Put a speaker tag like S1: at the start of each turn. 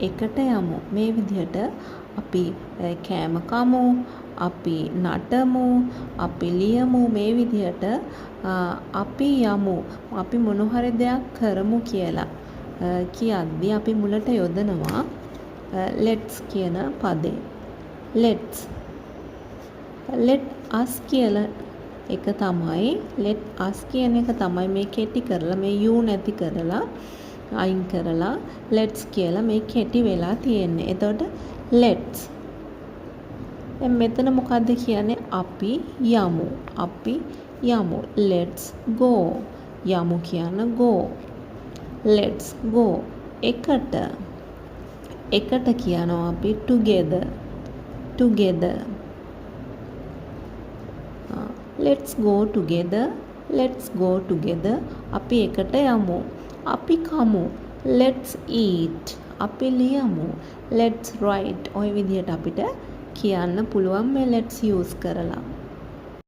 S1: එකට යමු. මේ විදිහට අපි කෑම කමු, අපි නටමු, අපි ලියමු. මේ විදිහට අපි යමු, අපි මොන හරි දෙයක් කරමු කියලා කියද්දී අපි මුලට යොදනවා let's කියන පදේ. let's. let us කියලා එක තමයි, let us කියන එක තමයි මේ කෙටි කරලා, මේ you නැති කරලා අයින් කරලා let's කියලා මේ කෙටි වෙලා තියෙන්නේ. එතකොට let's. මෙතන මොකද්ද කියන්නේ? අපි යමු. අපි යමු. let's go. යමු කියන go. let's go. එකට. එකට කියනවා අපි together. together. let's go together. let's go together. අපි එකට යමු. අපි කමු. let's eat. අපි ලියමු. let's write. ඔය විදිහට අපිට කියන්න පුළුවන් මේ let's use කරලා.